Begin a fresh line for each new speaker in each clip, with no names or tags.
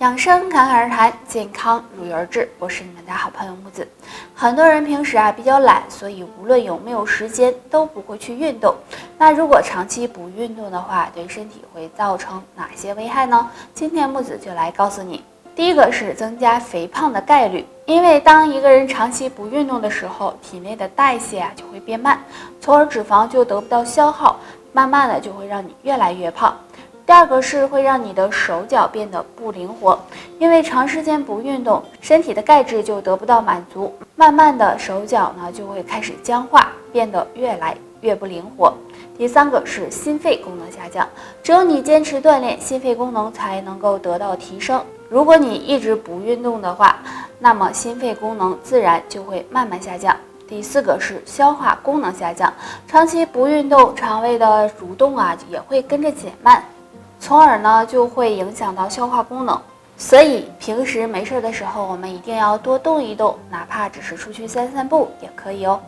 养生侃侃而谈，健康如约而至。我是你们的好朋友木子。很多人平时比较懒，所以无论有没有时间都不会去运动。那如果长期不运动的话，对身体会造成哪些危害呢？今天木子就来告诉你。第一个是增加肥胖的概率，因为当一个人长期不运动的时候，体内的代谢就会变慢，从而脂肪就得不到消耗，慢慢的就会让你越来越胖。第二个是会让你的手脚变得不灵活，因为长时间不运动，身体的钙质就得不到满足，慢慢的手脚呢就会开始僵化，变得越来越不灵活。第三个是心肺功能下降，只有你坚持锻炼，心肺功能才能够得到提升。如果你一直不运动的话，那么心肺功能自然就会慢慢下降。第四个是消化功能下降，长期不运动，肠胃的蠕动也会跟着减慢，从而呢就会影响到消化功能。所以平时没事的时候，我们一定要多动一动，哪怕只是出去散散步也可以哦。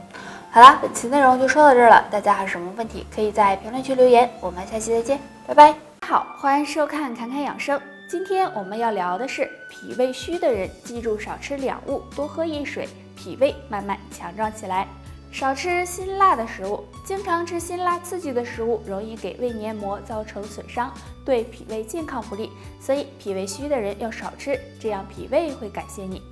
好啦，本期内容就说到这儿了，大家还有什么问题可以在评论区留言，我们下期再见，拜拜。好，欢迎收看侃侃养生。今天我们要聊的是脾胃虚的人，记住少吃两物，多喝一水，脾胃慢慢强壮起来。少吃辛辣的食物，经常吃辛辣刺激的食物容易给胃黏膜造成损伤，对脾胃健康不利，所以脾胃虚的人要少吃，这样脾胃会感谢你。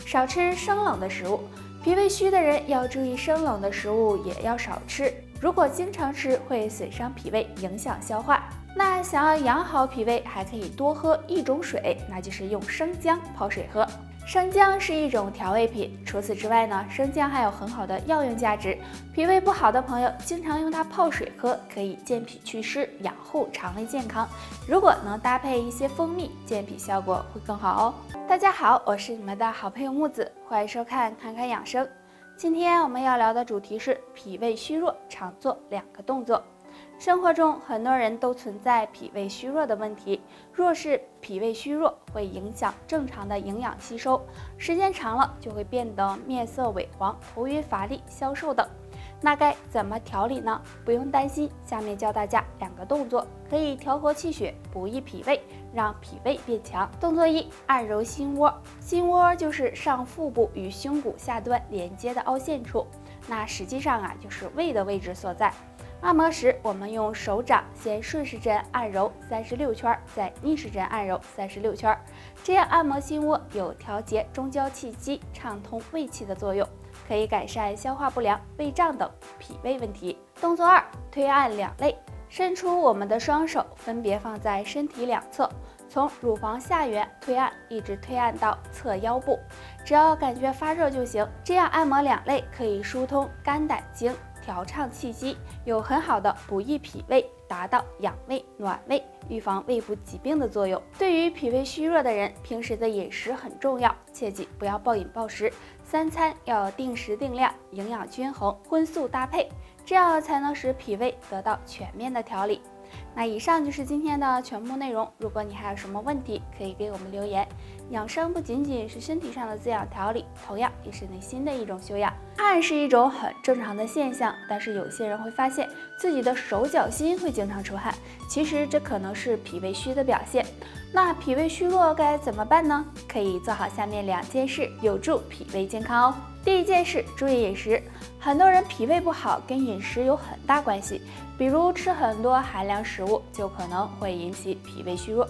少吃生冷的食物，脾胃虚的人要注意生冷的食物也要少吃，如果经常吃会损伤脾胃，影响消化。那想要养好脾胃，还可以多喝一种水，那就是用生姜泡水喝。生姜是一种调味品，除此之外呢，生姜还有很好的药用价值。脾胃不好的朋友经常用它泡水喝，可以健脾祛湿，养护肠胃健康。如果能搭配一些蜂蜜，健脾效果会更好哦。大家好，我是你们的好朋友木子，欢迎收看侃侃养生。今天我们要聊的主题是脾胃虚弱常做两个动作。生活中很多人都存在脾胃虚弱的问题，若是脾胃虚弱，会影响正常的营养吸收，时间长了就会变得面色萎黄、头晕乏力、消瘦等。那该怎么调理呢？不用担心，下面教大家两个动作，可以调和气血，补益脾胃，让脾胃变强。动作一，按揉心窝。心窝就是上腹部与胸骨下端连接的凹陷处，那实际上就是胃的位置所在。按摩时，我们用手掌先顺时针按揉36圈，再逆时针按揉36圈，这样按摩心窝有调节中焦气机、畅通胃气的作用，可以改善消化不良、胃胀等脾胃问题。动作二，推按两肋。伸出我们的双手，分别放在身体两侧，从乳房下缘推按，一直推按到侧腰部，只要感觉发热就行。这样按摩两肋可以疏通肝胆经，调畅气机，有很好的补益脾胃，达到养胃暖胃、预防胃部疾病的作用。对于脾胃虚弱的人，平时的饮食很重要，切记不要暴饮暴食，3餐要定时定量，营养均衡，荤素搭配，这样才能使脾胃得到全面的调理。那以上就是今天的全部内容，如果你还有什么问题，可以给我们留言。养生不仅仅是身体上的滋养调理，同样也是内心的一种修养。汗是一种很正常的现象，但是有些人会发现自己的手脚心会经常出汗，其实这可能是脾胃虚的表现。那脾胃虚弱该怎么办呢？可以做好下面2件事，有助脾胃健康哦。第一件事，注意饮食。很多人脾胃不好跟饮食有很大关系，比如吃很多寒凉食物就可能会引起脾胃虚弱。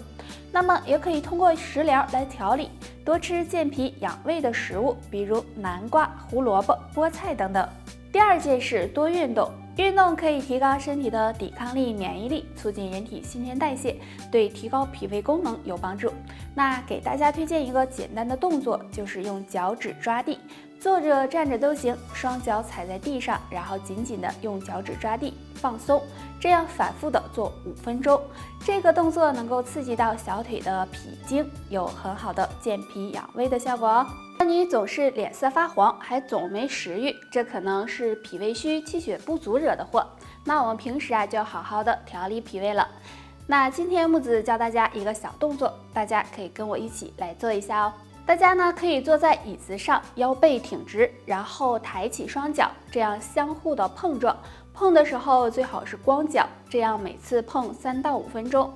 那么也可以通过食疗来调理，多吃健脾养胃的食物，比如南瓜、胡萝卜、菠菜等等。第二件事，多运动。运动可以提高身体的抵抗力、免疫力，促进人体新陈代谢，对提高脾胃功能有帮助。那给大家推荐一个简单的动作，就是用脚趾抓地，坐着站着都行，双脚踩在地上，然后紧紧的用脚趾抓地，放松，这样反复的做5分钟。这个动作能够刺激到小腿的脾经，有很好的健脾养胃的效果哦。当你总是脸色发黄，还总没食欲，这可能是脾胃虚、气血不足惹的祸。那我们平时就要好好的调理脾胃了。那今天木子教大家一个小动作，大家可以跟我一起来做一下哦。大家呢可以坐在椅子上，腰背挺直，然后抬起双脚，这样相互的碰撞。碰的时候最好是光脚，这样每次碰3到5分钟。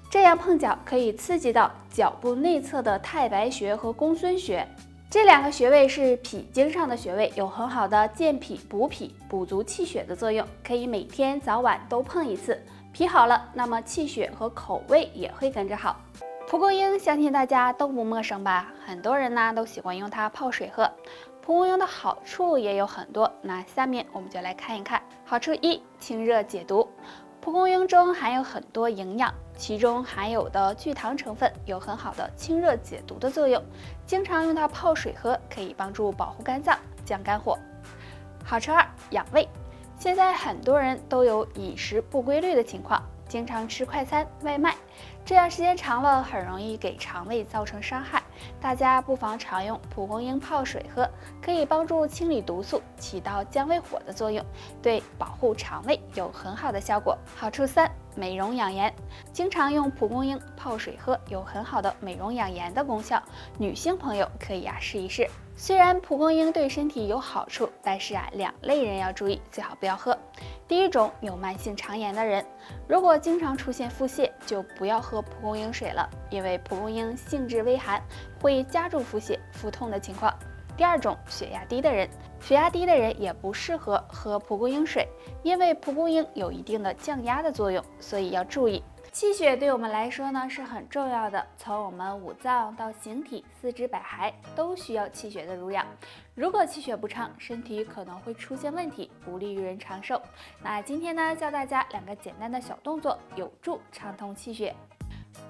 这样碰脚可以刺激到脚部内侧的太白穴和公孙穴。这2个穴位是脾经上的穴位，有很好的健脾补脾、补足气血的作用，可以每天早晚都碰一次。脾好了，那么气血和口味也会跟着好。蒲公英相信大家都不陌生吧？很多人呢都喜欢用它泡水喝。蒲公英的好处也有很多，那下面我们就来看一看。好处1：清热解毒。蒲公英中含有很多营养，其中含有的聚糖成分有很好的清热解毒的作用，经常用它泡水喝，可以帮助保护肝脏、降肝火。好处2：养胃。现在很多人都有饮食不规律的情况，经常吃快餐、外卖，这样时间长了很容易给肠胃造成伤害。大家不妨常用蒲公英泡水喝，可以帮助清理毒素，起到降胃火的作用，对保护肠胃有很好的效果。好处3：美容养颜。经常用蒲公英泡水喝，有很好的美容养颜的功效，女性朋友可以试一试。虽然蒲公英对身体有好处，但是2类人要注意，最好不要喝。第一种，有慢性肠炎的人，如果经常出现腹泻，就不要喝蒲公英水了，因为蒲公英性质微寒，会加重腹泻、腹痛的情况。第二种，血压低的人，血压低的人也不适合喝蒲公英水，因为蒲公英有一定的降压的作用，所以要注意。气血对我们来说呢是很重要的，从我们五脏到形体、四肢百骸都需要气血的濡养。如果气血不畅，身体可能会出现问题，不利于人长寿。那今天呢，教大家2个简单的小动作，有助畅通气血。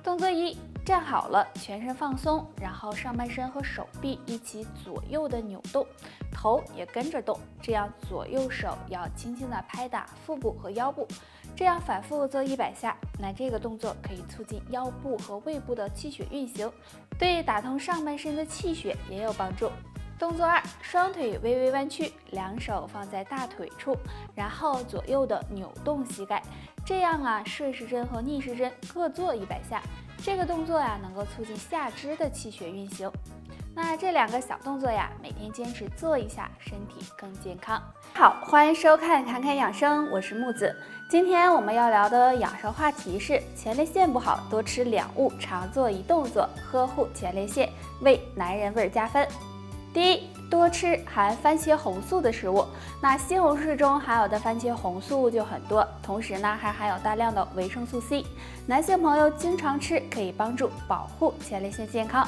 动作1：站好了，全身放松，然后上半身和手臂一起左右的扭动，头也跟着动，这样左右手要轻轻的拍打腹部和腰部，这样反复做100下。那这个动作可以促进腰部和胃部的气血运行，对打通上半身的气血也有帮助。动作2：双腿微微弯曲，2手放在大腿处，然后左右的扭动膝盖，这样顺时针和逆时针各做100下。这个动作能够促进下肢的气血运行。那这2个小动作每天坚持做一下，身体更健康。好，欢迎收看侃侃养生，我是木子。今天我们要聊的养生话题是前列腺不好，多吃2物，常做1动作，呵护前列腺，为男人味加分。第一，多吃含番茄红素的食物。那西红柿中含有的番茄红素就很多，同时呢还含有大量的维生素 C， 男性朋友经常吃可以帮助保护前列腺健康。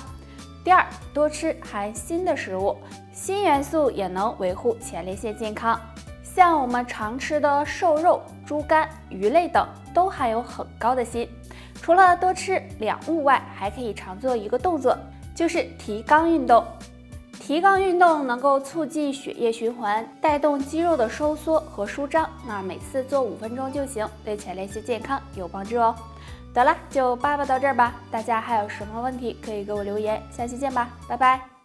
第二，多吃含锌的食物，锌元素也能维护前列腺健康。像我们常吃的瘦肉、猪肝、鱼类等都含有很高的锌。除了多吃2物外，还可以常做一个动作，就是提肛运动。提肛运动能够促进血液循环，带动肌肉的收缩和舒张。那每次做5分钟就行，对前列腺健康有帮助哦。得了，就叭叭到这儿吧。大家还有什么问题可以给我留言，下期见吧，拜拜。